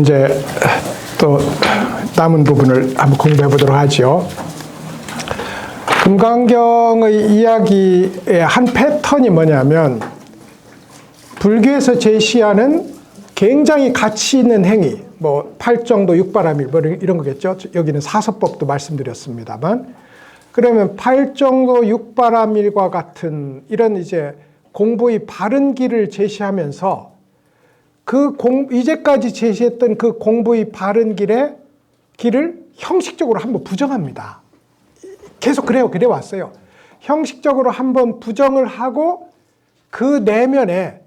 이제 또 남은 부분을 한번 공부해 보도록 하죠. 금강경의 이야기의 한 패턴이 뭐냐면, 불교에서 제시하는 굉장히 가치 있는 행위, 뭐 팔정도, 육바라밀 뭐 이런 거겠죠. 여기는 사서법도 말씀드렸습니다만, 그러면 팔정도, 육바라밀과 같은 이런 이제 공부의 바른 길을 제시하면서 이제까지 제시했던 그 공부의 바른 길을 형식적으로 한번 부정합니다. 계속 그래 왔어요. 형식적으로 한번 부정을 하고 그 내면에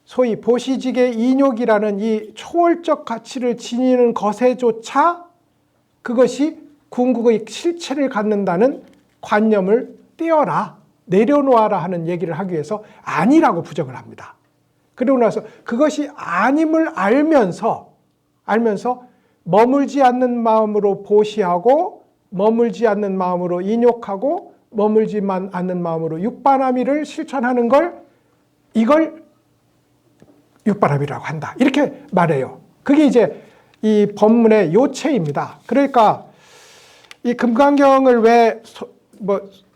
소위 보시직의 인욕이라는 이 초월적 가치를 지니는 것에조차 그것이 궁극의 실체를 갖는다는 관념을 떼어라, 내려놓아라 하는 얘기를 하기 위해서 아니라고 부정을 합니다. 그리고 나서 그것이 아님을 알면서 머물지 않는 마음으로 보시하고, 머물지 않는 마음으로 인욕하고, 머물지 않는 마음으로 육바라밀을 실천하는 이걸 육바라밀이라고 한다, 이렇게 말해요. 그게 이제 이 법문의 요체입니다. 그러니까 이 금강경을 왜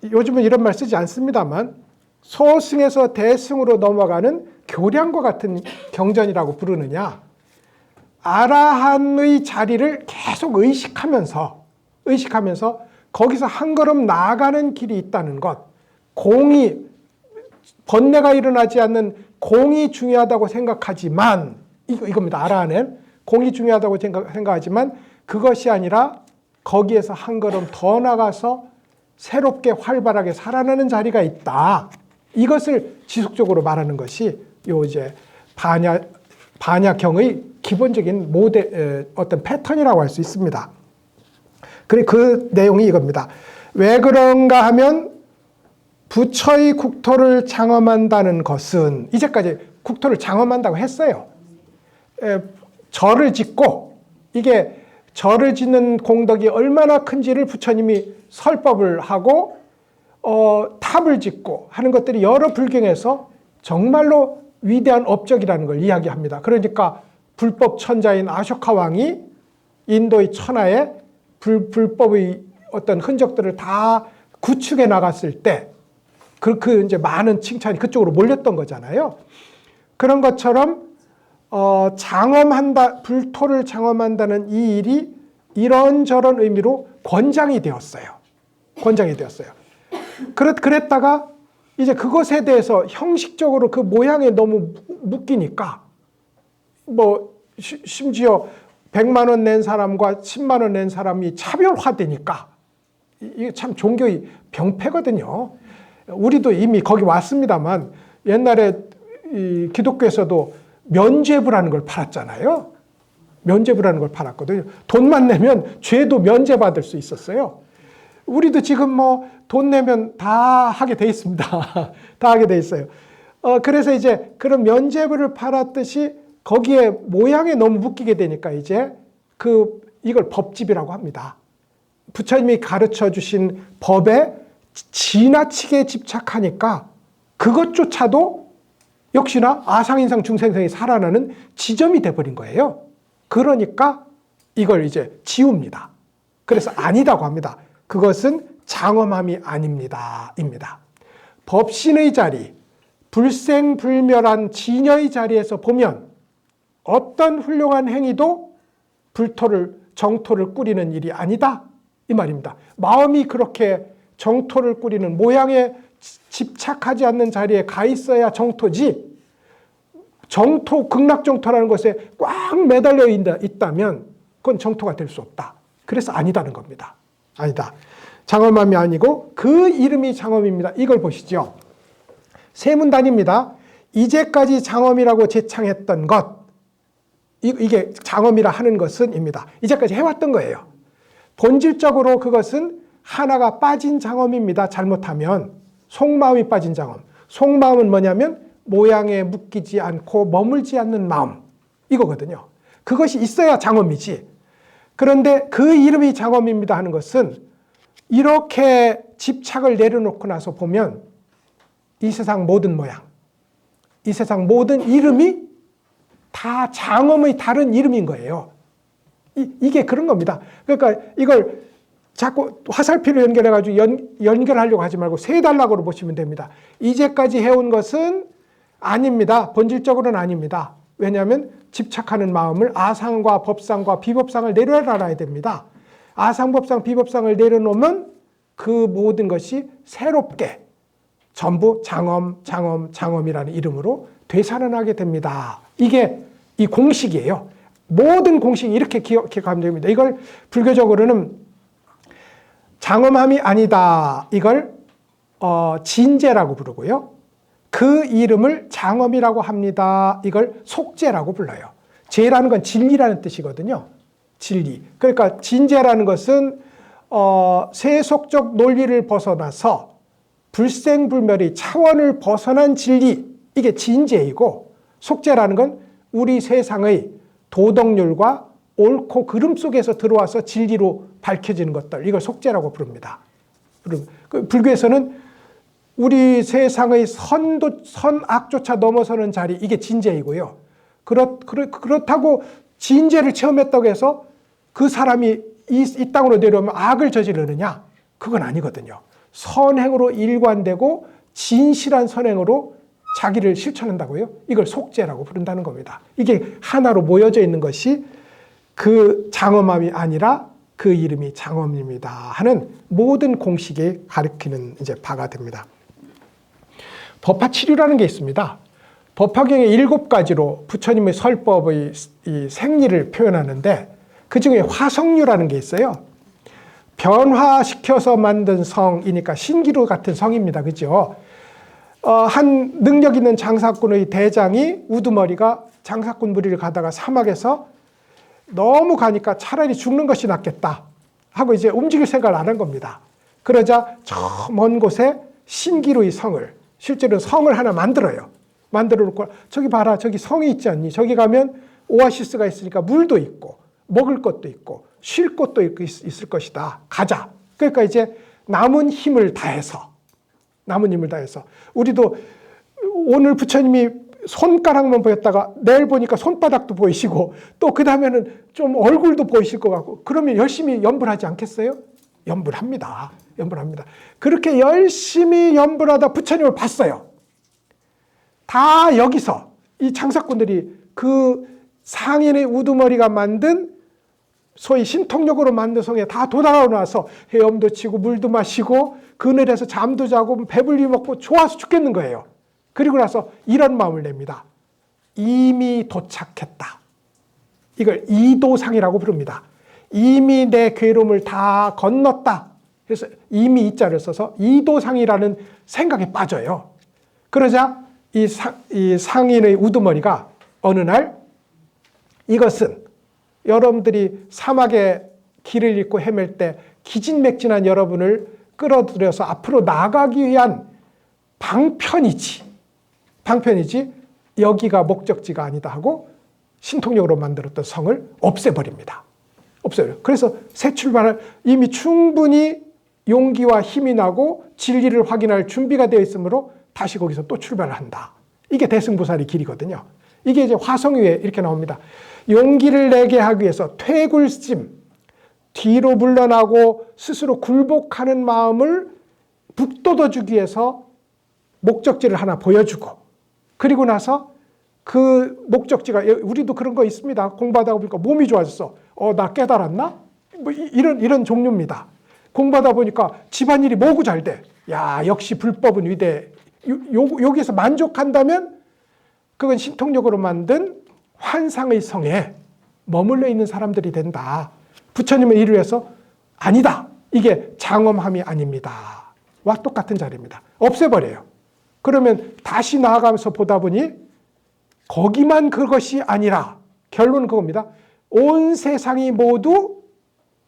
요즘은 이런 말 쓰지 않습니다만, 소승에서 대승으로 넘어가는 교량과 같은 경전이라고 부르느냐, 아라한의 자리를 계속 의식하면서 거기서 한 걸음 나아가는 길이 있다는 것, 번뇌가 일어나지 않는 공이 중요하다고 생각하지만, 이겁니다. 아라한은 공이 중요하다고 생각하지만 그것이 아니라 거기에서 한 걸음 더 나가서 새롭게 활발하게 살아나는 자리가 있다. 이것을 지속적으로 말하는 것이 이제 반야경의 기본적인 어떤 패턴이라고 할 수 있습니다. 그리고 그 내용이 이겁니다. 왜 그런가 하면, 부처의 국토를 장엄한다는 것은, 이제까지 국토를 장엄한다고 했어요. 절을 짓고, 이게 절을 짓는 공덕이 얼마나 큰지를 부처님이 설법을 하고 탑을 짓고 하는 것들이 여러 불경에서 정말로 위대한 업적이라는 걸 이야기합니다. 그러니까 불법 천자인 아쇼카 왕이 인도의 천하에 불법의 어떤 흔적들을 다 구축해 나갔을 때 이제 많은 칭찬이 그쪽으로 몰렸던 거잖아요. 그런 것처럼 불토를 장엄한다는 이 일이 이런저런 의미로 권장이 되었어요. 그랬다가 이제 그것에 대해서 형식적으로 그 모양에 너무 묶이니까, 심지어 100만 원 낸 사람과 10만 원 낸 사람이 차별화되니까, 이게 참 종교의 병폐거든요. 우리도 이미 거기 왔습니다만, 옛날에 이 기독교에서도 면죄부라는 걸 팔았잖아요. 면죄부라는 걸 팔았거든요. 돈만 내면 죄도 면죄받을 수 있었어요. 우리도 지금 돈 내면 다 하게 돼 있습니다. 다 하게 돼 있어요. 그래서 이제 그런 면죄부를 팔았듯이 거기에 모양에 너무 묶이게 되니까 이제 이걸 법집이라고 합니다. 부처님이 가르쳐 주신 법에 지나치게 집착하니까 그것조차도 역시나 아상인상 중생생이 살아나는 지점이 돼버린 거예요. 그러니까 이걸 이제 지웁니다. 그래서 아니다고 합니다. 그것은 장엄함이 아닙니다. 법신의 자리, 불생불멸한 진여의 자리에서 보면 어떤 훌륭한 행위도 정토를 꾸리는 일이 아니다, 이 말입니다. 마음이 그렇게 정토를 꾸리는 모양에 집착하지 않는 자리에 가 있어야 정토지, 극락정토라는 것에 꽉 매달려 있다면 그건 정토가 될 수 없다. 그래서 아니다는 겁니다. 아니다. 장엄함이 아니고 그 이름이 장엄입니다. 이걸 보시죠. 세문단입니다. 이제까지 장엄이라고 제창했던 것, 이게 장엄이라 하는 것은입니다. 이제까지 해왔던 거예요. 본질적으로 그것은 하나가 빠진 장엄입니다. 잘못하면 속마음이 빠진 장엄. 속마음은 뭐냐면 모양에 묶이지 않고 머물지 않는 마음, 이거거든요. 그것이 있어야 장엄이지. 그런데 그 이름이 장엄입니다 하는 것은 이렇게 집착을 내려놓고 나서 보면 이 세상 모든 모양, 이 세상 모든 이름이 다 장엄의 다른 이름인 거예요. 이게 그런 겁니다. 그러니까 이걸 자꾸 화살표를 연결해가지고 연결하려고 하지 말고 세 단락으로 보시면 됩니다. 이제까지 해온 것은 아닙니다. 본질적으로는 아닙니다. 왜냐하면 집착하는 마음을 아상과 법상과 비법상을 내려놔야 됩니다. 아상, 법상, 비법상을 내려놓으면 그 모든 것이 새롭게 전부 장엄이라는 이름으로 되살아나게 됩니다. 이게 이 공식이에요. 모든 공식이 이렇게 기억하면 됩니다. 이걸 불교적으로는 장엄함이 아니다. 이걸 진제라고 부르고요. 그 이름을 장엄이라고 합니다. 이걸 속제라고 불러요. 제라는 건 진리라는 뜻이거든요. 진리. 그러니까 진제라는 것은 세속적 논리를 벗어나서 불생불멸의 차원을 벗어난 진리, 이게 진제이고, 속제라는 건 우리 세상의 도덕률과 옳고 그름 속에서 들어와서 진리로 밝혀지는 것들, 이걸 속제라고 부릅니다. 불교에서는 우리 세상의 선악조차 넘어서는 자리, 이게 진제이고요. 그렇다고 진제를 체험했다고 해서 그 사람이 이 땅으로 내려오면 악을 저지르느냐? 그건 아니거든요. 선행으로 일관되고 진실한 선행으로 자기를 실천한다고요? 이걸 속제라고 부른다는 겁니다. 이게 하나로 모여져 있는 것이 그 장엄함이 아니라 그 이름이 장엄입니다 하는 모든 공식에 가리키는 이제 바가 됩니다. 법화치류라는 게 있습니다. 법화경의 7가지로 부처님의 설법의 이 생리를 표현하는데 그 중에 화성류라는 게 있어요. 변화시켜서 만든 성이니까 신기루 같은 성입니다. 그죠? 한 능력 있는 장사꾼의 대장이 우두머리가 장사꾼 무리를 가다가 사막에서 너무 가니까 차라리 죽는 것이 낫겠다 하고 이제 움직일 생각을 안 한 겁니다. 그러자 저 먼 곳에 신기루의 성을, 실제로 성을 하나 만들어요. 만들어 놓고 저기 봐라, 저기 성이 있지 않니? 저기 가면 오아시스가 있으니까 물도 있고 먹을 것도 있고 쉴 곳도 있을 것이다. 가자. 그러니까 이제 남은 힘을 다해서 우리도 오늘 부처님이 손가락만 보였다가 내일 보니까 손바닥도 보이시고 또 그 다음에는 좀 얼굴도 보이실 것 같고 그러면 열심히 염불하지 않겠어요? 염불합니다. 그렇게 열심히 염불하다 부처님을 봤어요. 다 여기서 이 장사꾼들이 그 상인의 우두머리가 만든 소위 신통력으로 만든 성에 다 도달하고 나서 헤엄도 치고 물도 마시고 그늘에서 잠도 자고 배불리 먹고 좋아서 죽겠는 거예요. 그리고 나서 이런 마음을 냅니다. 이미 도착했다. 이걸 이도상이라고 부릅니다. 이미 내 괴로움을 다 건넜다. 그래서 이미 이자를 써서 이도상이라는 생각에 빠져요. 그러자 이 상인의 우두머리가 어느 날 이것은 여러분들이 사막에 길을 잃고 헤맬 때 기진맥진한 여러분을 끌어들여서 앞으로 나가기 위한 방편이지 여기가 목적지가 아니다 하고 신통력으로 만들었던 성을 없애버립니다. 그래서 새 출발을 이미 충분히 용기와 힘이 나고 진리를 확인할 준비가 되어 있으므로 다시 거기서 또 출발을 한다. 이게 대승보살의 길이거든요. 이게 이제 화성유에 이렇게 나옵니다. 용기를 내게 하기 위해서 퇴굴심, 뒤로 물러나고 스스로 굴복하는 마음을 북돋워주기 위해서 목적지를 하나 보여주고 그리고 나서 그 목적지가 우리도 그런 거 있습니다. 공부하다 보니까 몸이 좋아졌어. 나 깨달았나? 뭐 이런 종류입니다. 공부하다 보니까 집안일이 뭐고 잘 돼. 야, 역시 불법은 위대. 여기서 만족한다면 그건 신통력으로 만든 환상의 성에 머물러 있는 사람들이 된다. 부처님은 이를 위해서 아니다. 이게 장엄함이 아닙니다. 와 똑같은 자리입니다. 없애버려요. 그러면 다시 나아가면서 보다 보니 거기만 그것이 아니라 결론은 그겁니다. 온 세상이 모두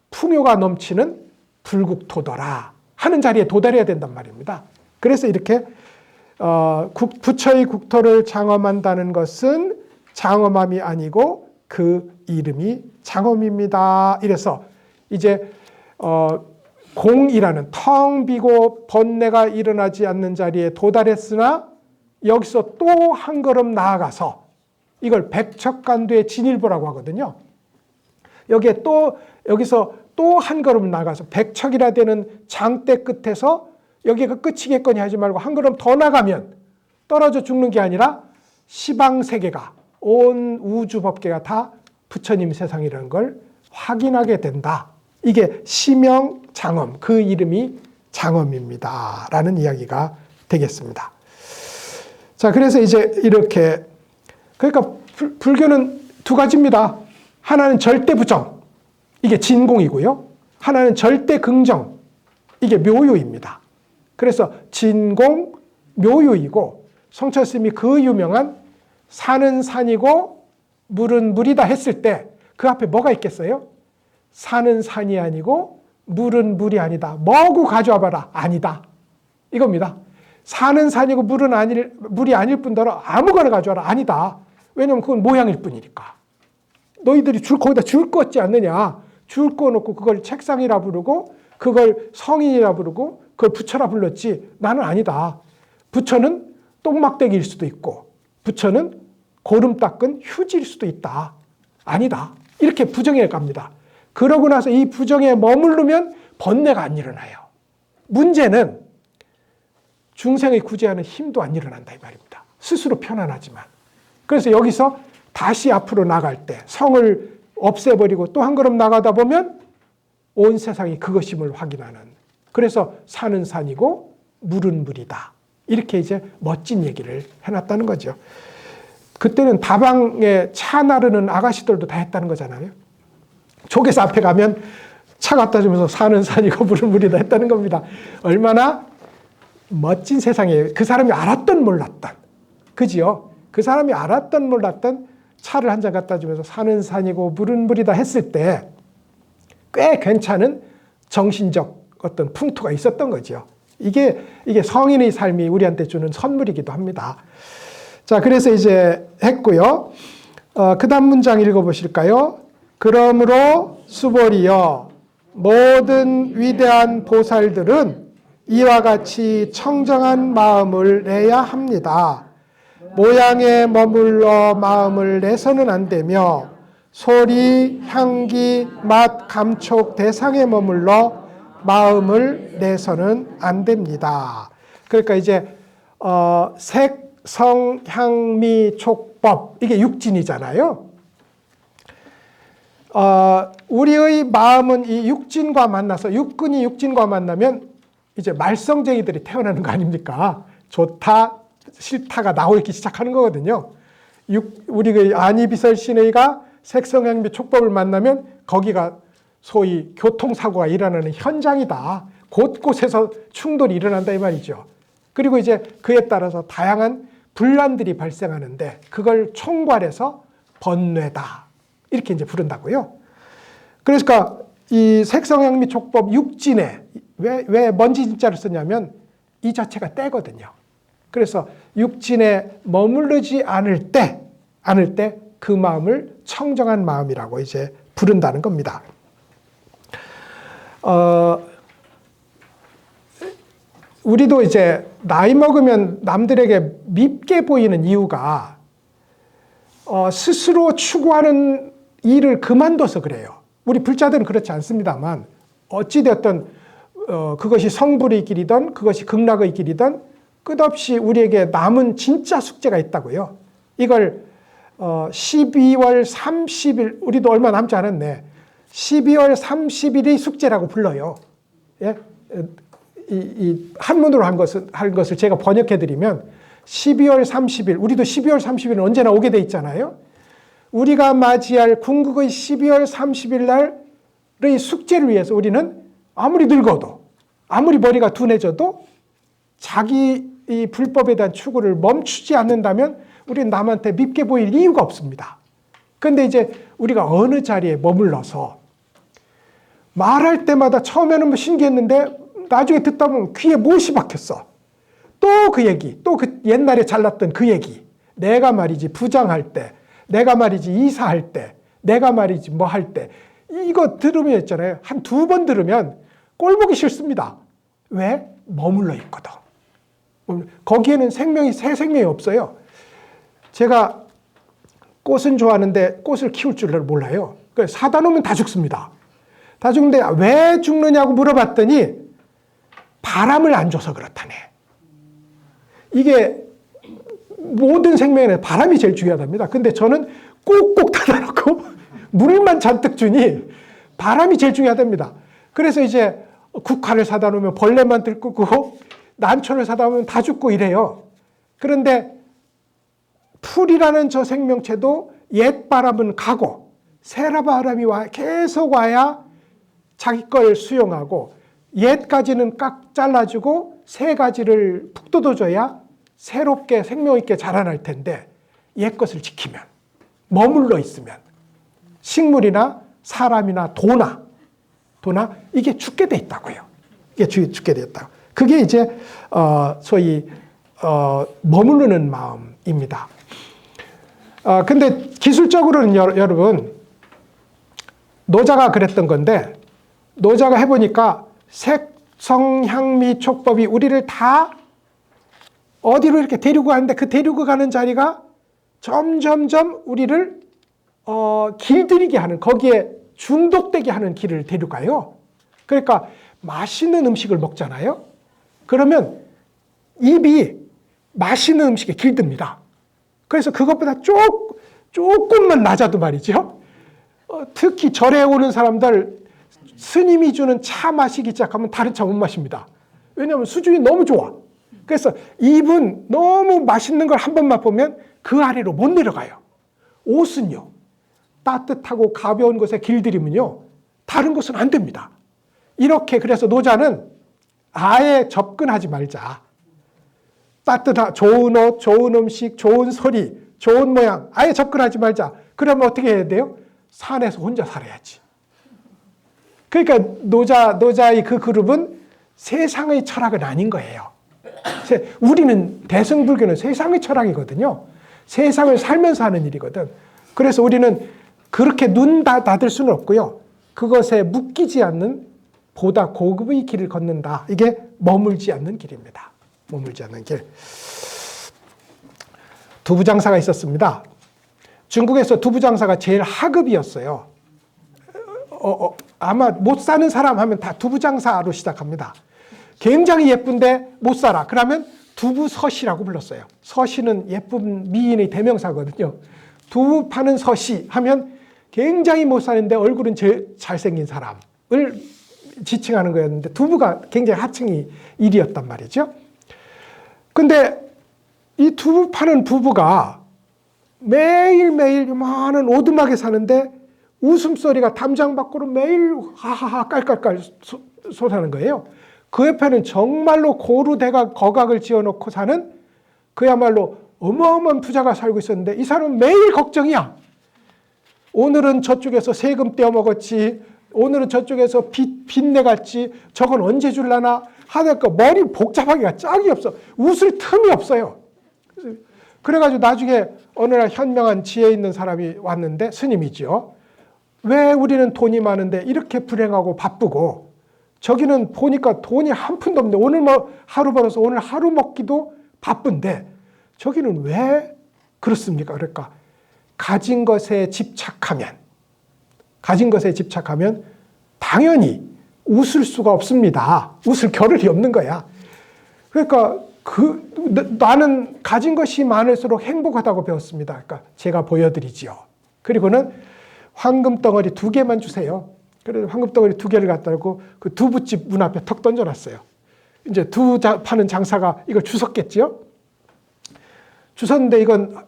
풍요가 넘치는 불국토더라 하는 자리에 도달해야 된단 말입니다. 그래서 이렇게 부처의 국토를 장엄한다는 것은 장엄함이 아니고 그 이름이 장엄입니다. 이래서 이제 공이라는 텅 비고 번뇌가 일어나지 않는 자리에 도달했으나 여기서 또 한 걸음 나아가서 이걸 백척간두의 진일보라고 하거든요. 여기서 또 한 걸음 나가서 백척이라 되는 장대 끝에서 여기가 끝이겠거니 하지 말고 한 걸음 더 나가면 떨어져 죽는 게 아니라 시방세계가, 온 우주법계가 다 부처님 세상이라는 걸 확인하게 된다. 이게 시명장엄, 그 이름이 장엄입니다 라는 이야기가 되겠습니다. 자, 그래서 이제 이렇게, 그러니까 불교는 두 가지입니다. 하나는 절대 부정, 이게 진공이고요. 하나는 절대 긍정, 이게 묘유입니다. 그래서 진공, 묘유이고, 성철스님이 그 유명한 산은 산이고 물은 물이다 했을 때 그 앞에 뭐가 있겠어요? 산은 산이 아니고 물은 물이 아니다. 뭐고 가져와 봐라. 아니다. 이겁니다. 산은 산이고 물이 아닐 뿐더러 아무거나 가져와라. 아니다. 왜냐하면 그건 모양일 뿐이니까. 너희들이 거기다 줄 거 없지 않느냐. 줄 거 놓고 그걸 책상이라 부르고 그걸 성인이라 부르고 그걸 부처라 불렀지. 나는 아니다. 부처는 똥막대기일 수도 있고 부처는 고름 닦은 휴지일 수도 있다. 아니다. 이렇게 부정해 갑니다. 그러고 나서 이 부정에 머무르면 번뇌가 안 일어나요. 문제는 중생의 구제하는 힘도 안 일어난다 이 말입니다. 스스로 편안하지만. 그래서 여기서 다시 앞으로 나갈 때 성을 없애버리고 또 한 걸음 나가다 보면 온 세상이 그것임을 확인하는. 그래서 산은 산이고 물은 물이다. 이렇게 이제 멋진 얘기를 해놨다는 거죠. 그때는 다방에 차 나르는 아가씨들도 다 했다는 거잖아요. 조계사 앞에 가면 차 갖다 주면서 산은 산이고 물은 물이다 했다는 겁니다. 얼마나 멋진 세상이에요. 그 사람이 알았던 몰랐던. 그지요? 그 사람이 알았던 몰랐던 차를 한 잔 갖다 주면서 산은 산이고 물은 물이다 했을 때 꽤 괜찮은 정신적 어떤 풍토가 있었던 거죠. 이게 성인의 삶이 우리한테 주는 선물이기도 합니다. 자, 그래서 이제 했고요. 그 다음 문장 읽어보실까요? 그러므로 수보리여 모든 위대한 보살들은 이와 같이 청정한 마음을 내야 합니다. 모양에 머물러 마음을 내서는 안 되며 소리, 향기, 맛, 감촉, 대상에 머물러 마음을 내서는 안 됩니다. 그러니까 이제 색, 성, 향, 미, 촉법 이게 육진이잖아요. 우리의 마음은 이 육진과 만나서 육근이 육진과 만나면 이제 말썽쟁이들이 태어나는 거 아닙니까? 좋다, 싫다가 나오기 시작하는 거거든요. 우리 안이비설 신의가 색성향미 촉법을 만나면 거기가 소위 교통사고가 일어나는 현장이다. 곳곳에서 충돌이 일어난다 이 말이죠. 그리고 이제 그에 따라서 다양한 분란들이 발생하는데 그걸 총괄해서 번뇌다. 이렇게 이제 부른다고요. 그러니까 이 색성향미 촉법 육진에 왜 먼지 진자를 썼냐면 이 자체가 때거든요. 그래서 육진에 머무르지 않을 때 그 마음을 청정한 마음이라고 이제 부른다는 겁니다. 우리도 이제 나이 먹으면 남들에게 밉게 보이는 이유가 스스로 추구하는 일을 그만둬서 그래요. 우리 불자들은 그렇지 않습니다만 어찌되었든 그것이 성불의 길이든 그것이 극락의 길이든 끝없이 우리에게 남은 진짜 숙제가 있다고요. 이걸 12월 30일, 우리도 얼마 남지 않았네. 12월 30일이 숙제라고 불러요. 예? 이 한문으로 한 것을 제가 번역해드리면 12월 30일, 우리도 12월 30일은 언제나 오게 돼 있잖아요. 우리가 맞이할 궁극의 12월 30일 날의 숙제를 위해서 우리는 아무리 늙어도, 아무리 머리가 둔해져도 자기 이 불법에 대한 추구를 멈추지 않는다면 우리는 남한테 밉게 보일 이유가 없습니다. 그런데 이제 우리가 어느 자리에 머물러서 말할 때마다 처음에는 뭐 신기했는데 나중에 듣다 보면 귀에 못이 박혔어. 또 그 얘기, 또 그 옛날에 잘났던 그 얘기. 내가 말이지 부장할 때, 내가 말이지 이사할 때, 내가 말이지 뭐 할 때. 이거 들으면 있잖아요. 한 2번 들으면 꼴 보기 싫습니다. 왜? 머물러 있거든. 거기에는 새 생명이 없어요. 제가 꽃은 좋아하는데 꽃을 키울 줄 몰라요. 그래서 사다 놓으면 다 죽습니다. 다 죽는데 왜 죽느냐고 물어봤더니 바람을 안 줘서 그렇다네. 이게 모든 생명에 바람이 제일 중요하답니다. 근데 저는 꼭꼭 닫아놓고 물만 잔뜩 주니 바람이 제일 중요하답니다. 그래서 이제 국화를 사다 놓으면 벌레만 들고 난초를 사다 놓으면 다 죽고 이래요. 그런데 풀이라는 저 생명체도 옛 바람은 가고 새 바람이 계속 와야 자기 걸 수용하고 옛 가지는 깍 잘라주고 새 가지를 푹 뜯어줘야 새롭게 생명 있게 자라날 텐데 옛 것을 지키면 머물러 있으면 식물이나 사람이나 도나 이게 죽게 돼 있다고요. 이게 죽게 돼 있다고. 그게 이제 소위 머무르는 마음입니다. 근데 기술적으로는 여러분 노자가 그랬던 건데 노자가 해보니까 색성 향미 촉법이 우리를 다 어디로 이렇게 데리고 가는데 그 데리고 가는 자리가 점점점 우리를 길들이게 하는 거기에 중독되게 하는 길을 데려가요. 그러니까 맛있는 음식을 먹잖아요. 그러면 입이 맛있는 음식에 길듭니다. 그래서 그것보다 조금만 낮아도 말이죠. 특히 절에 오는 사람들 스님이 주는 차 마시기 시작하면 다른 차 못 마십니다. 왜냐하면 수준이 너무 좋아. 그래서 입은 너무 맛있는 걸 한 번 맛보면 그 아래로 못 내려가요. 옷은요. 따뜻하고 가벼운 것에 길들이면요. 다른 것은 안 됩니다. 이렇게 그래서 노자는 아예 접근하지 말자. 따뜻한 좋은 옷, 좋은 음식, 좋은 소리, 좋은 모양 아예 접근하지 말자. 그러면 어떻게 해야 돼요? 산에서 혼자 살아야지. 그러니까 노자의 그 그룹은 세상의 철학은 아닌 거예요. 우리는 대승불교는 세상의 철학이거든요. 세상을 살면서 하는 일이거든. 그래서 우리는 그렇게 눈 닫을 수는 없고요. 그것에 묶이지 않는 보다 고급의 길을 걷는다. 이게 머물지 않는 길입니다. 머물지 않는 길. 두부장사가 있었습니다. 중국에서 두부장사가 제일 하급이었어요. 아마 못 사는 사람 하면 다 두부장사로 시작합니다. 굉장히 예쁜데 못 살아. 그러면 두부서시라고 불렀어요. 서시는 예쁜 미인의 대명사거든요. 두부 파는 서시 하면 굉장히 못 사는데 얼굴은 제일 잘생긴 사람을 지칭하는 거였는데 두부가 굉장히 하층이 일이었단 말이죠. 근데 이 두부 파는 부부가 매일매일 요만한 오두막에 사는데 웃음소리가 담장 밖으로 매일 하하하 깔깔깔 솟아나는 거예요. 그 옆에는 정말로 고루대각 거각을 지어놓고 사는 그야말로 어마어마한 부자가 살고 있었는데 이 사람은 매일 걱정이야. 오늘은 저쪽에서 세금 떼어먹었지. 오늘은 저쪽에서 빚 내갔지. 저건 언제 줄라나 하니까 머리 복잡하기가 짝이 없어. 웃을 틈이 없어요. 그래가지고 나중에 어느 날 현명한 지혜 있는 사람이 왔는데 스님이죠. 왜 우리는 돈이 많은데 이렇게 불행하고 바쁘고 저기는 보니까 돈이 한 푼도 없는데 오늘 뭐 하루 벌어서 오늘 하루 먹기도 바쁜데 저기는 왜 그렇습니까? 그러니까 가진 것에 집착하면 당연히 웃을 수가 없습니다. 웃을 겨를이 없는 거야. 그러니까 나는 가진 것이 많을수록 행복하다고 배웠습니다. 그러니까 제가 보여드리지요. 그리고는 황금 덩어리 2개만 주세요. 그래서 황금 덩어리 2개를 갖다 놓고 그 두부집 문 앞에 턱 던져놨어요. 이제 파는 장사가 이걸 주웠겠지요. 주웠는데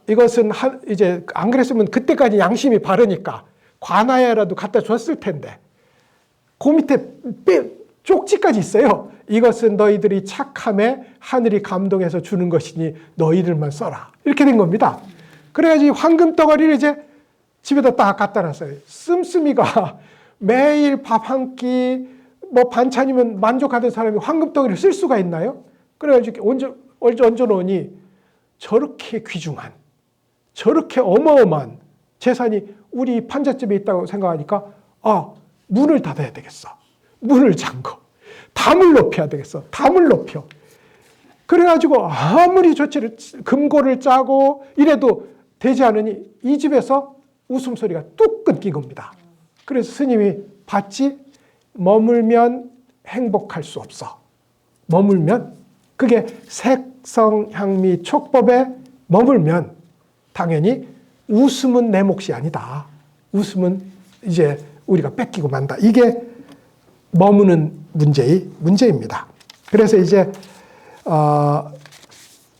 이것은 이제 안 그랬으면 그때까지 양심이 바르니까 관아에라도 갖다 줬을 텐데 그 밑에 쪽지까지 있어요. 이것은 너희들이 착함에 하늘이 감동해서 주는 것이니 너희들만 써라. 이렇게 된 겁니다. 그래가지고 황금 덩어리를 이제 집에다 딱 갖다 놨어요. 씀씀이가 매일 밥 한 끼, 뭐 반찬이면 만족하던 사람이 황금 덩어리를 쓸 수가 있나요? 그래가지고 얹어놓으니 저렇게 귀중한, 저렇게 어마어마한 재산이 우리 판잣집에 있다고 생각하니까 문을 닫아야 되겠어. 문을 잠궈. 담을 높여야 되겠어. 담을 높여. 그래가지고 아무리 조치를 금고를 짜고 이래도 되지 않으니 이 집에서 웃음소리가 뚝 끊긴 겁니다. 그래서 스님이 봤지? 머물면 행복할 수 없어. 머물면 그게 색성향미 촉법에 머물면 당연히 웃음은 내 몫이 아니다. 웃음은 이제 우리가 뺏기고 만다. 이게 머무는 문제입니다. 그래서 이제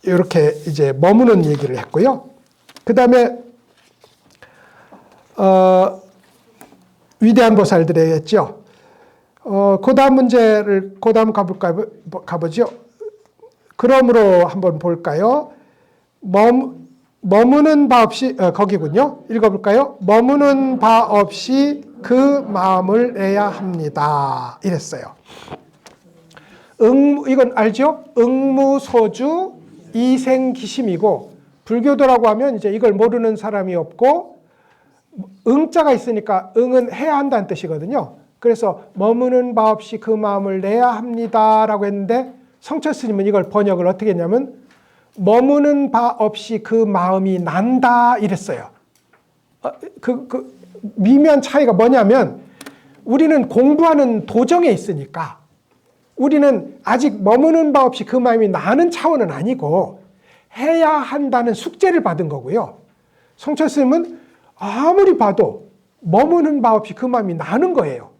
이렇게 이제 머무는 얘기를 했고요. 그 다음에 위대한 보살들의 했죠. 그 다음 문제를 그 다음 가보죠. 그러므로 한번 볼까요? 머무는 바 없이 거기군요. 읽어볼까요? 머무는 바 없이 그 마음을 내야 합니다. 이랬어요. 이건 알죠? 응무소주 이생기심이고 불교도라고 하면 이제 이걸 모르는 사람이 없고 응자가 있으니까 응은 해야 한다는 뜻이거든요. 그래서 머무는 바 없이 그 마음을 내야 합니다라고 했는데 성철 스님은 이걸 번역을 어떻게 했냐면 머무는 바 없이 그 마음이 난다 이랬어요. 그 미묘한 차이가 뭐냐면 우리는 공부하는 도정에 있으니까 우리는 아직 머무는 바 없이 그 마음이 나는 차원은 아니고 해야 한다는 숙제를 받은 거고요. 성철 스님은 아무리 봐도 머무는 바 없이 그 마음이 나는 거예요.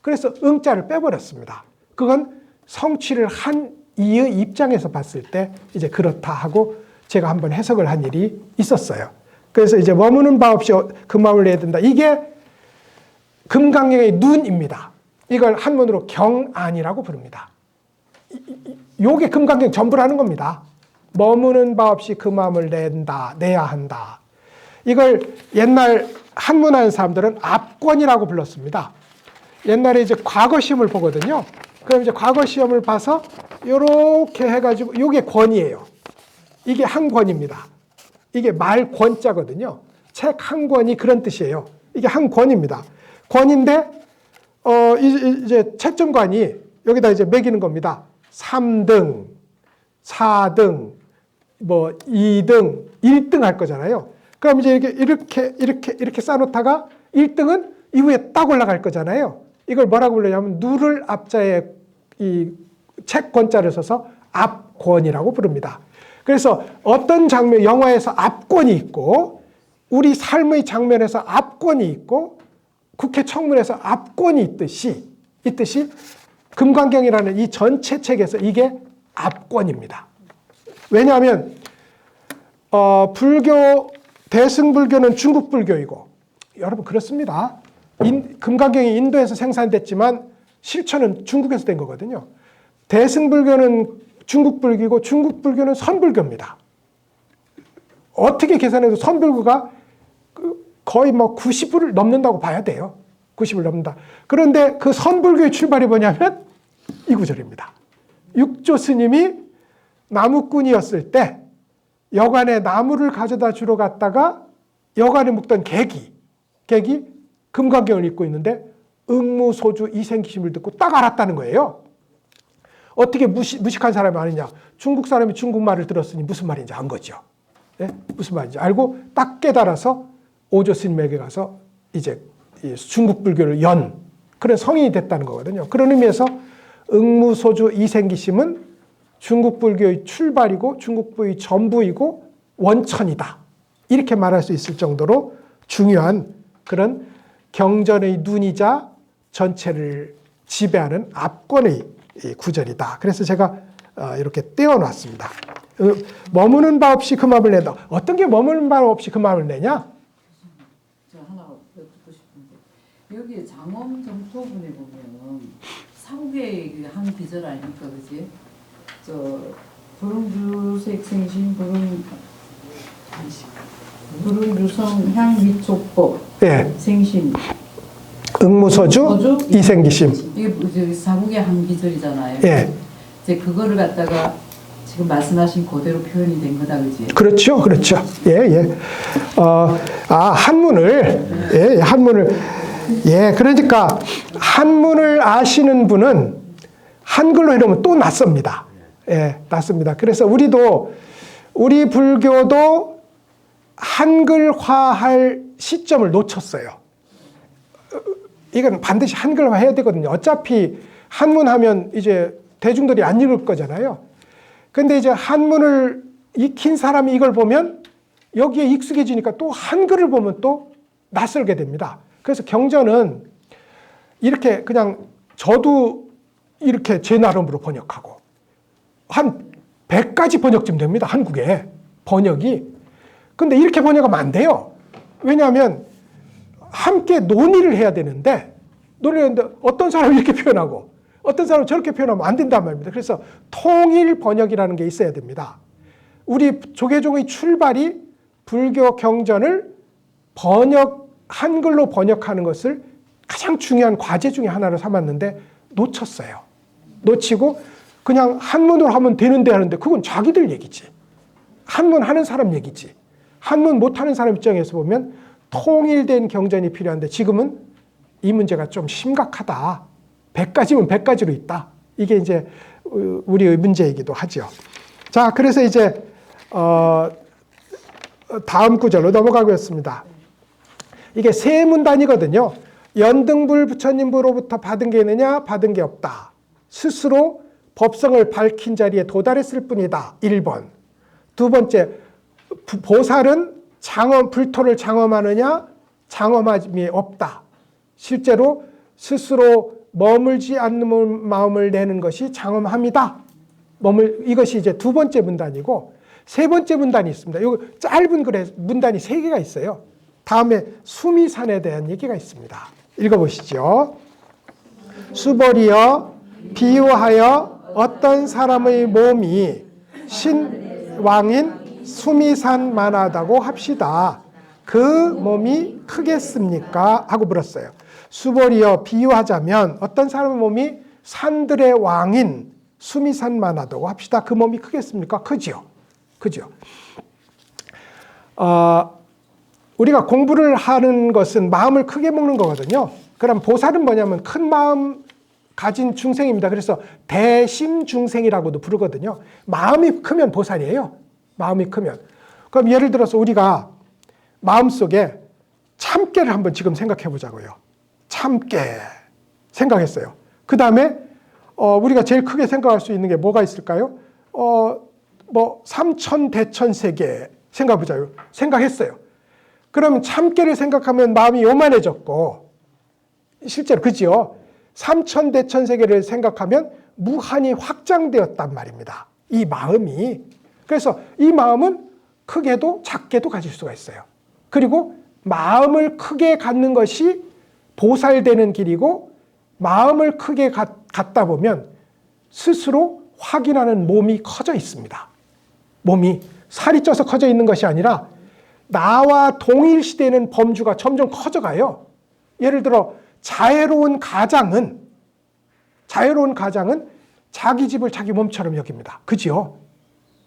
그래서 응자를 빼버렸습니다. 그건 성취를 한 이의 입장에서 봤을 때 이제 그렇다 하고 제가 한번 해석을 한 일이 있었어요. 그래서 이제 머무는 바 없이 그 마음을 내야 된다. 이게 금강경의 눈입니다. 이걸 한문으로 경안이라고 부릅니다. 요게 금강경 전부라는 겁니다. 머무는 바 없이 그 마음을 내야 한다. 이걸 옛날 한문하는 사람들은 압권이라고 불렀습니다. 옛날에 이제 과거 시험을 보거든요. 그럼 이제 과거 시험을 봐서 이렇게 해가지고 이게 권이에요. 이게 한 권입니다. 이게 말 권자거든요. 책 한 권이 그런 뜻이에요. 이게 한 권입니다. 권인데 이제 채점관이 여기다 이제 매기는 겁니다. 3등, 4등, 뭐 2등, 1등 할 거잖아요. 그럼 이제 이렇게 쌓아놓다가 1등은 이후에 딱 올라갈 거잖아요. 이걸 뭐라고 부르냐면 누를 앞자에 이 채권자를 써서 앞권이라고 부릅니다. 그래서 어떤 장면, 영화에서 앞권이 있고 우리 삶의 장면에서 앞권이 있고 국회 청문회에서 앞권이 있듯이 금강경이라는 이 전체 책에서 이게 앞권입니다. 왜냐하면 대승불교는 중국 불교이고 여러분 그렇습니다. 금강경이 인도에서 생산됐지만 실천은 중국에서 된 거거든요. 대승불교는 중국 불교고 중국 불교는 선불교입니다. 어떻게 계산해도 선불교가 거의 뭐 90을 넘는다고 봐야 돼요. 90을 넘는다. 그런데 그 선불교의 출발이 뭐냐면 이 구절입니다. 육조 스님이 나무꾼이었을 때 여관에 나무를 가져다 주러 갔다가 여관에 묵던 객이 금강경을 읽고 있는데 응무소주 이생기심을 듣고 딱 알았다는 거예요. 어떻게 무식한 사람이 아니냐. 중국 사람이 중국말을 들었으니 무슨 말인지 안 거죠. 네? 무슨 말인지 알고 딱 깨달아서 오조 스님에게 가서 이제 중국 불교를 그런 성인이 됐다는 거거든요. 그런 의미에서 응무소주 이생기심은 중국 불교의 출발이고 중국 불교의 전부이고 원천이다. 이렇게 말할 수 있을 정도로 중요한 그런 경전의 눈이자 전체를 지배하는 압권의 구절이다. 그래서 제가 이렇게 떼어놨습니다. 머무는 바 없이 그 마음을 낸다. 어떤 게 머무는 바 없이 그 마음을 내냐? 저 하나 여쭙고 싶은데 여기 장엄 정토분에 보면 사국의 한 기절 아닙니까, 그지? 저 불응주색 생신 불응주성 향미촉법 네. 생신 응무소주 이생기심. 이게 사국의 한 기절이잖아요. 예. 이제 그거를 갖다가 지금 말씀하신 그대로 표현이 된 거다, 그지? 그렇죠, 그렇죠. 예. 한문을. 예, 그러니까 한문을 아시는 분은 한글로 이러면 또 낯섭니다. 예, 낯섭니다. 그래서 우리 불교도 한글화할 시점을 놓쳤어요. 이건 반드시 한글화해야 되거든요. 어차피 한문하면 이제 대중들이 안 읽을 거잖아요. 근데 이제 한문을 익힌 사람이 이걸 보면 여기에 익숙해지니까 또 한글을 보면 또 낯설게 됩니다. 그래서 경전은 이렇게 그냥 저도 이렇게 제 나름으로 번역하고 한 100가지 번역쯤 됩니다. 한국에 번역이. 근데 이렇게 번역하면 안 돼요. 왜냐하면 함께 논의를 해야 되는데 어떤 사람이 이렇게 표현하고 어떤 사람은 저렇게 표현하면 안 된단 말입니다. 그래서 통일 번역이라는 게 있어야 됩니다. 우리 조계종의 출발이 불교 경전을 한글로 번역하는 것을 가장 중요한 과제 중에 하나로 삼았는데 놓쳤어요. 놓치고 그냥 한문으로 하면 되는데 하는데 그건 자기들 얘기지. 한문 하는 사람 얘기지. 한문 못하는 사람 입장에서 보면 통일된 경전이 필요한데 지금은 이 문제가 좀 심각하다. 100가지면 100가지로 있다. 이게 이제 우리의 문제이기도 하죠. 자, 그래서 이제 다음 구절로 넘어가겠습니다. 이게 세 문단이거든요. 연등불 부처님으로부터 받은 게 있느냐? 받은 게 없다. 스스로 법성을 밝힌 자리에 도달했을 뿐이다. 1번. 두 번째, 보살은 불토를 장엄하느냐? 장엄함이 없다. 실제로 스스로 머물지 않는 마음을 내는 것이 장엄함이다. 이것이 이제 두 번째 문단이고, 세 번째 문단이 있습니다. 이 짧은 글에 문단이 3개가 있어요. 다음에 수미산에 대한 얘기가 있습니다. 읽어보시죠. 수벌이여 비유하여 어떤 사람의 몸이 신왕인 수미산만하다고 합시다. 그 몸이 크겠습니까? 하고 물었어요. 수벌이여 비유하자면 어떤 사람의 몸이 산들의 왕인 수미산만하다고 합시다. 그 몸이 크겠습니까? 크지요. 그죠? 우리가 공부를 하는 것은 마음을 크게 먹는 거거든요. 그럼 보살은 뭐냐면 큰 마음 가진 중생입니다. 그래서 대심중생이라고도 부르거든요. 마음이 크면 보살이에요. 마음이 크면. 그럼 예를 들어서 우리가 마음속에 참깨를 한번 지금 생각해 보자고요. 참깨 생각했어요. 그 다음에 우리가 제일 크게 생각할 수 있는 게 뭐가 있을까요? 삼천대천세계 생각해보자요. 생각했어요. 그러면 참깨를 생각하면 마음이 요만해졌고, 실제로 그지요? 삼천대천세계를 생각하면 무한히 확장되었단 말입니다. 이 마음이. 그래서 이 마음은 크게도 작게도 가질 수가 있어요. 그리고 마음을 크게 갖는 것이 보살되는 길이고, 마음을 크게 갖다 보면 스스로 확인하는 몸이 커져 있습니다. 몸이 살이 쪄서 커져 있는 것이 아니라 나와 동일시되는 범주가 점점 커져가요. 예를 들어 자애로운 가장은 자기 집을 자기 몸처럼 여깁니다. 그지요?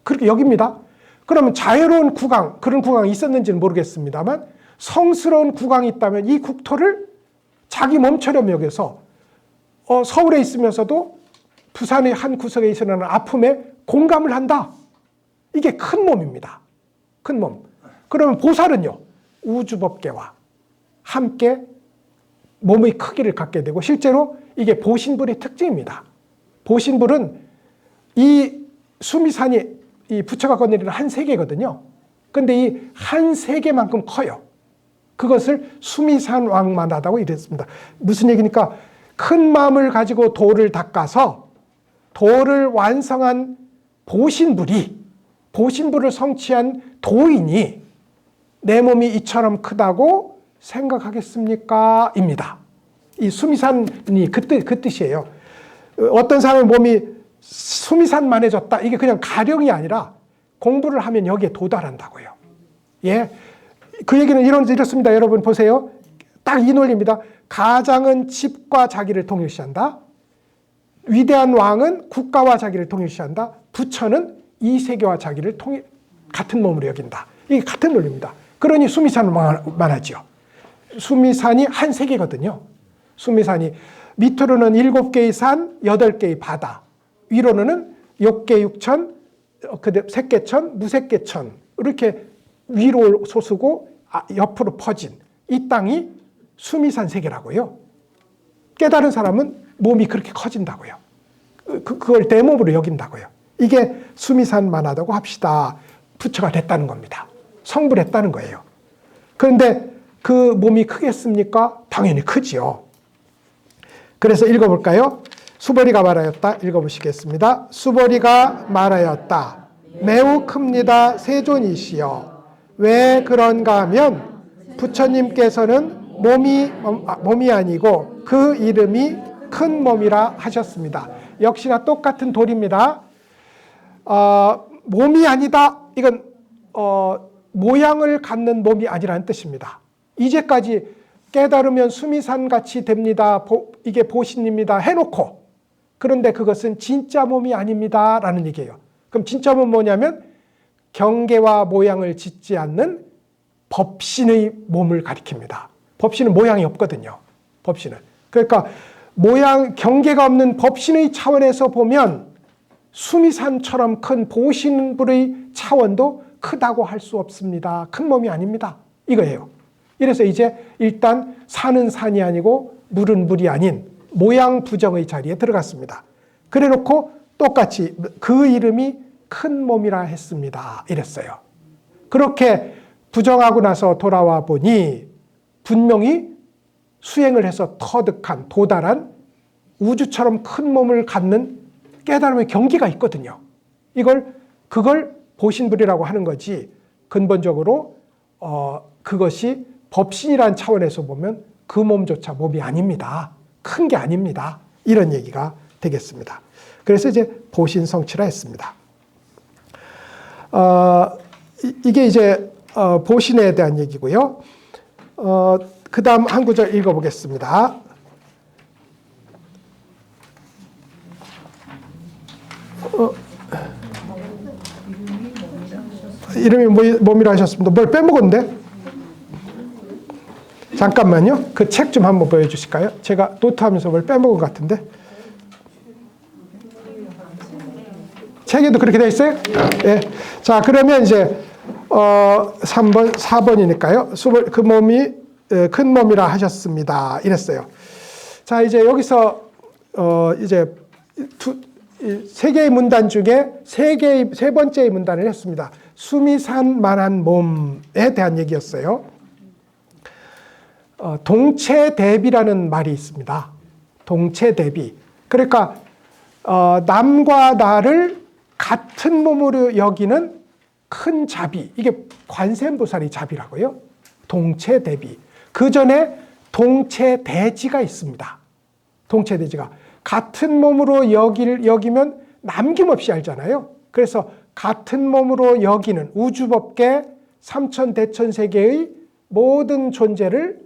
그렇게 여깁니다. 그러면 자애로운 국왕, 그런 국왕이 있었는지는 모르겠습니다만 성스러운 국왕이 있다면 이 국토를 자기 몸처럼 여겨서 서울에 있으면서도 부산의 한 구석에 있으려는 아픔에 공감을 한다. 이게 큰 몸입니다. 큰 몸. 그러면 보살은요, 우주법계와 함께 몸의 크기를 갖게 되고, 실제로 이게 보신불의 특징입니다. 보신불은 이 수미산이 이 부처가 거느리는 한 세계거든요. 근데 이 한 세계만큼 커요. 그것을 수미산왕만하다고 이랬습니다. 무슨 얘기니까 큰 마음을 가지고 도를 닦아서 도를 완성한 보신불을 성취한 도인이 내 몸이 이처럼 크다고 생각하겠습니까? 입니다. 이 수미산이 그 뜻이에요. 어떤 사람의 몸이 수미산만해졌다. 이게 그냥 가령이 아니라 공부를 하면 여기에 도달한다고요. 예. 그 얘기는 이렇습니다. 여러분 보세요. 딱 이 논리입니다. 가장은 집과 자기를 동일시한다. 위대한 왕은 국가와 자기를 동일시한다. 부처는 이 세계와 자기를 같은 몸으로 여긴다. 이게 같은 논리입니다. 그러니 수미산만하죠. 수미산이 한 세계거든요. 수미산이 밑으로는 7개의 산, 8개의 바다, 위로는 6개 6천, 세계천, 무색계천 이렇게 위로 솟고 옆으로 퍼진 이 땅이 수미산 세계라고요. 깨달은 사람은 몸이 그렇게 커진다고요. 그걸 내 몸으로 여긴다고요. 이게 수미산만하다고 합시다. 부처가 됐다는 겁니다. 성불했다는 거예요. 그런데 그 몸이 크겠습니까? 당연히 크지요. 그래서 읽어볼까요? 수보리가 말하였다. 읽어보시겠습니다. 수보리가 말하였다. 매우 큽니다. 세존이시여. 왜 그런가 하면 부처님께서는 몸이 아니고 그 이름이 큰 몸이라 하셨습니다. 역시나 똑같은 도리입니다. 몸이 아니다. 이건 모양을 갖는 몸이 아니라는 뜻입니다. 이제까지 깨달으면 수미산같이 됩니다. 이게 보신입니다. 해놓고 그런데 그것은 진짜 몸이 아닙니다. 라는 얘기예요. 그럼 진짜 몸은 뭐냐면 경계와 모양을 짓지 않는 법신의 몸을 가리킵니다. 법신은 모양이 없거든요. 법신은. 그러니까 경계가 없는 법신의 차원에서 보면 수미산처럼 큰 보신불의 차원도 크다고 할 수 없습니다. 큰 몸이 아닙니다. 이거예요. 이래서 이제 일단 산은 산이 아니고 물은 물이 아닌 모양 부정의 자리에 들어갔습니다. 그래 놓고 똑같이 그 이름이 큰 몸이라 했습니다. 이랬어요. 그렇게 부정하고 나서 돌아와 보니 분명히 수행을 해서 터득한 도달한 우주처럼 큰 몸을 갖는 깨달음의 경계가 있거든요. 그걸 보신불이라고 하는 거지 근본적으로 그것이 법신이라는 차원에서 보면 그 몸조차 몸이 아닙니다. 큰 게 아닙니다. 이런 얘기가 되겠습니다. 그래서 이제 보신성취라 했습니다. 이게 이제 보신에 대한 얘기고요. 그 다음 한 구절 읽어보겠습니다. 이름이 몸이라 하셨습니다. 뭘 빼먹었는데? 잠깐만요. 그 책 좀 한번 보여주실까요? 제가 노트하면서 뭘 빼먹은 것 같은데. 책에도 그렇게 돼 있어요? 예. 자, 그러면 이제 3번, 4번이니까요. 그 몸이 큰 몸이라 하셨습니다. 이랬어요. 자, 이제 여기서 이제 세 개의 문단 중에 세 번째의 문단을 했습니다. 수미산만한 몸에 대한 얘기였어요. 동체대비라는 말이 있습니다. 동체대비. 그러니까 남과 나를 같은 몸으로 여기는 큰 자비. 이게 관세음보살의 자비라고요. 동체대비. 그 전에 동체대지가 있습니다. 동체대지가. 같은 몸으로 여기면 남김없이 알잖아요. 그래서 같은 몸으로 여기는 우주법계 삼천대천세계의 모든 존재를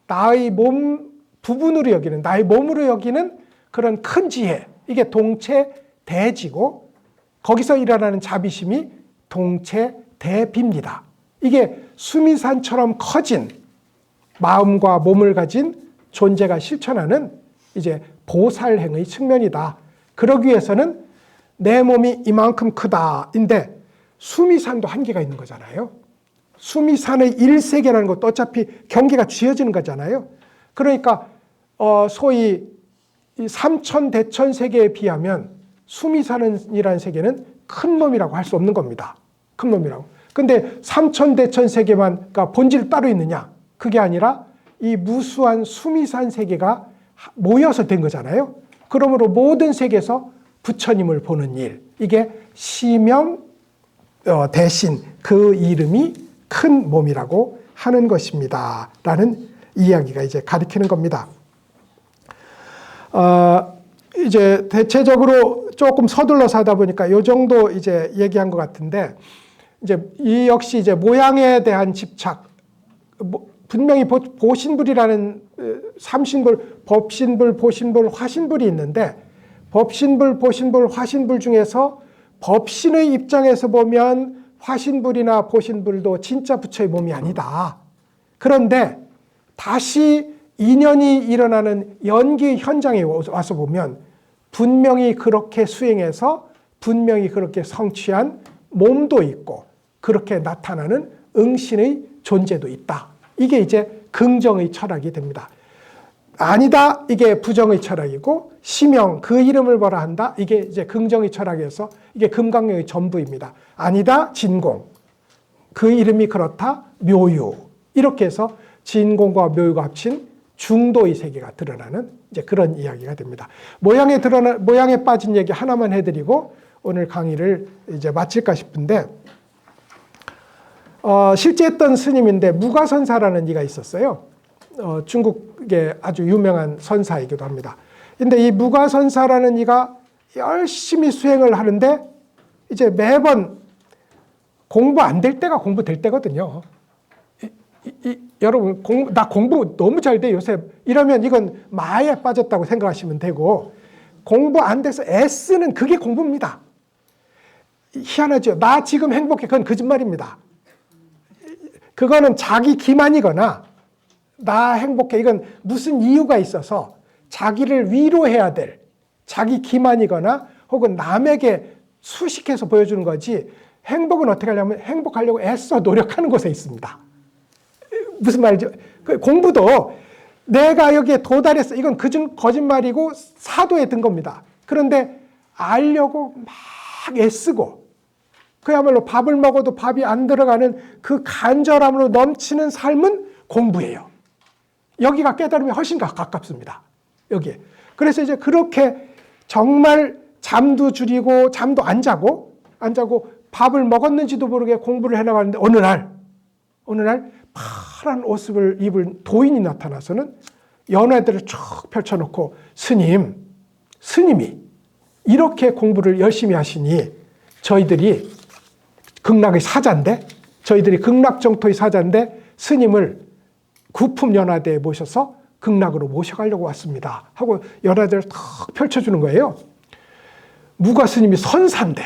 나의 몸 부분으로 여기는, 나의 몸으로 여기는 그런 큰 지혜, 이게 동체대지고 거기서 일어나는 자비심이 동체대비입니다. 이게 수미산처럼 커진 마음과 몸을 가진 존재가 실천하는 이제 보살행의 측면이다. 그러기 위해서는 내 몸이 이만큼 크다인데 수미산도 한계가 있는 거잖아요. 수미산의 1세계라는 것도 어차피 경계가 쥐어지는 거잖아요. 그러니까 소위 삼천대천 세계에 비하면 수미산이라는 세계는 큰 몸이라고 할 수 없는 겁니다. 큰 몸이라고. 근데 삼천대천 세계만 그러니까 본질 따로 있느냐? 그게 아니라 이 무수한 수미산 세계가 모여서 된 거잖아요. 그러므로 모든 세계에서 부처님을 보는 일, 이게 시명 대신 그 이름이 큰 몸이라고 하는 것입니다. 라는 이야기가 이제 가리키는 겁니다. 이제 대체적으로 조금 서둘러서 하다 보니까 이 정도 이제 얘기한 것 같은데, 이제 이 역시 이제 모양에 대한 집착, 분명히 보신불이라는 삼신불, 법신불, 보신불, 화신불이 있는데, 법신불, 보신불, 화신불 중에서 법신의 입장에서 보면 화신불이나 보신불도 진짜 부처의 몸이 아니다. 그런데 다시 인연이 일어나는 연기 현장에 와서 보면 분명히 그렇게 수행해서 분명히 그렇게 성취한 몸도 있고 그렇게 나타나는 응신의 존재도 있다. 이게 이제 긍정의 철학이 됩니다. 아니다, 이게 부정의 철학이고, 심형, 그 이름을 뭐라 한다, 이게 이제 긍정의 철학에서 이게 금강경의 전부입니다. 아니다, 진공, 그 이름이 그렇다, 묘유. 이렇게 해서 진공과 묘유가 합친 중도의 세계가 드러나는 이제 그런 이야기가 됩니다. 모양에 빠진 얘기 하나만 해드리고 오늘 강의를 이제 마칠까 싶은데, 실제 했던 스님인데 무가선사라는 이가 있었어요. 중국의 아주 유명한 선사이기도 합니다. 근데 이 무가선사라는 이가 열심히 수행을 하는데 이제 매번 공부 안 될 때가 공부 될 때거든요. 여러분, 나 공부 너무 잘 돼, 요새. 이러면 이건 마에 빠졌다고 생각하시면 되고, 공부 안 돼서 애쓰는 그게 공부입니다. 희한하죠? 나 지금 행복해. 그건 거짓말입니다. 그거는 자기 기만이거나, 나 행복해. 이건 무슨 이유가 있어서 자기를 위로해야 될 자기 기만이거나 혹은 남에게 수식해서 보여주는 거지, 행복은 어떻게 하려면 행복하려고 애써 노력하는 곳에 있습니다. 무슨 말이죠? 공부도 내가 여기에 도달했어. 이건 거짓말이고 사도에 든 겁니다. 그런데 알려고 막 애쓰고 그야말로 밥을 먹어도 밥이 안 들어가는 그 간절함으로 넘치는 삶은 공부예요. 여기가 깨달음이 훨씬 가깝습니다. 여기에. 그래서 이제 그렇게 정말 잠도 줄이고 잠도 안 자고 밥을 먹었는지도 모르게 공부를 해나가는데 어느 날 파란 옷을 입은 도인이 나타나서는 연화들을 쭉 펼쳐놓고 스님이 이렇게 공부를 열심히 하시니 저희들이 극락의 사자인데 저희들이 극락정토의 사자인데 스님을 구품연화대에 모셔서 극락으로 모셔가려고 왔습니다 하고 연화대를 탁 펼쳐주는 거예요. 무가 스님이 선사인데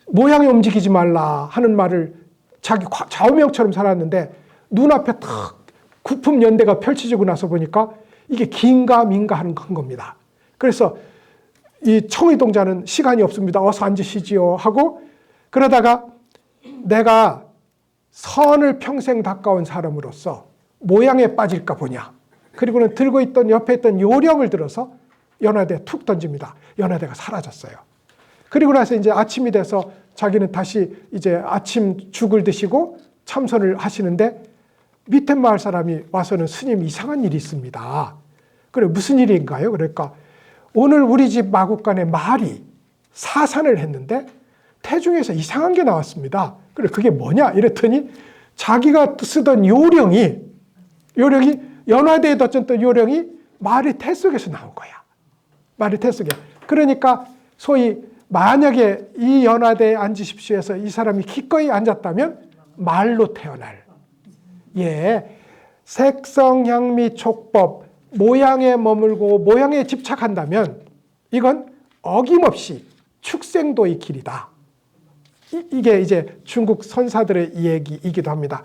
모양이 움직이지 말라 하는 말을 자기 좌우명처럼 살았는데 눈앞에 탁 구품연대가 펼쳐지고 나서 보니까 이게 긴가 민가 하는 겁니다. 그래서 이 청의동자는 시간이 없습니다. 어서 앉으시지요 하고 그러다가 내가 선을 평생 닦아온 사람으로서 모양에 빠질까 보냐. 그리고는 들고 있던 옆에 있던 요령을 들어서 연화대에 툭 던집니다. 연화대가 사라졌어요. 그리고 나서 이제 아침이 돼서 자기는 다시 이제 아침 죽을 드시고 참선을 하시는데 밑에 마을 사람이 와서는 스님 이상한 일이 있습니다. 그래 무슨 일인가요? 그러니까 오늘 우리 집 마국간에 말이 사산을 했는데 태중에서 이상한 게 나왔습니다. 그래 그게 뭐냐? 이랬더니 자기가 쓰던 요령이 연화대에 뒀던 요령이 말의 태 속에서 나온 거야. 말의 태 속에. 그러니까 소위 만약에 이 연화대에 앉으십시오 해서 이 사람이 기꺼이 앉았다면 말로 태어날. 예, 색성향미 촉법, 모양에 머물고 모양에 집착한다면 이건 어김없이 축생도의 길이다. 이게 이제 중국 선사들의 얘기이기도 합니다.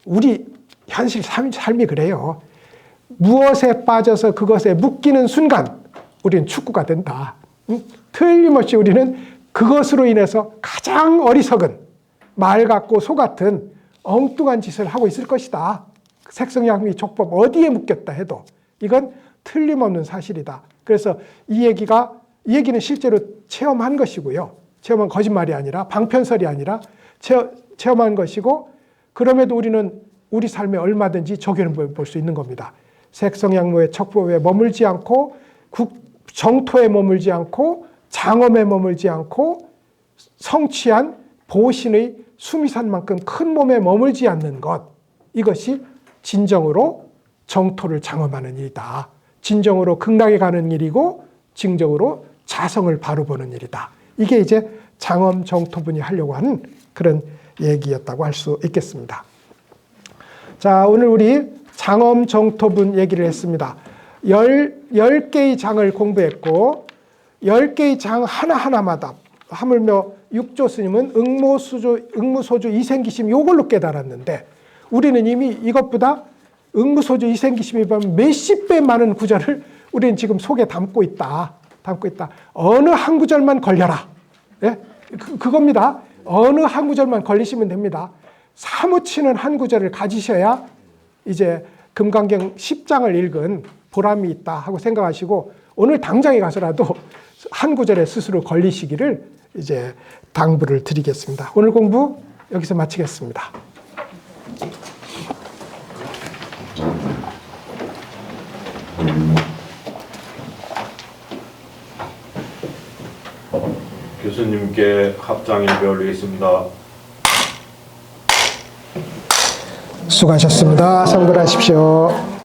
우리 현실 삶이 그래요. 무엇에 빠져서 그것에 묶이는 순간 우리는 축구가 된다. 틀림없이 우리는 그것으로 인해서 가장 어리석은 말 같고 소 같은 엉뚱한 짓을 하고 있을 것이다. 색성향미 촉법 어디에 묶였다 해도 이건 틀림없는 사실이다. 그래서 이 얘기는 실제로 체험한 것이고요. 체험한 거짓말이 아니라 방편설이 아니라 체험한 것이고 그럼에도 우리는 우리 삶에 얼마든지 적용해 볼 수 있는 겁니다. 색성향무의 촉법에 머물지 않고 정토에 머물지 않고 장엄에 머물지 않고 성취한 보신의 수미산만큼 큰 몸에 머물지 않는 것, 이것이 진정으로 정토를 장엄하는 일이다. 진정으로 극락에 가는 일이고 진정으로 자성을 바로 보는 일이다. 이게 이제 장엄 정토분이 하려고 하는 그런 얘기였다고 할 수 있겠습니다. 자, 오늘 우리 장엄 정토분 얘기를 했습니다. 10개의 장을 공부했고 10개의 장 하나하나마다 하물며 육조 스님은 응무소주 이생기심 요걸로 깨달았는데 우리는 이미 이것보다 응무소주 이생기심이 몇십 배 많은 구절을 우리는 지금 속에 담고 있다. 어느 한 구절만 걸려라. 예? 그겁니다. 어느 한 구절만 걸리시면 됩니다. 사무치는 한 구절을 가지셔야 이제 금강경 10장을 읽은 보람이 있다 하고 생각하시고 오늘 당장에 가서라도 한 구절에 스스로 걸리시기를 이제 당부를 드리겠습니다. 오늘 공부 여기서 마치겠습니다. 교수님께 합장일배 올리겠습니다. 수고하셨습니다. 성불하십시오.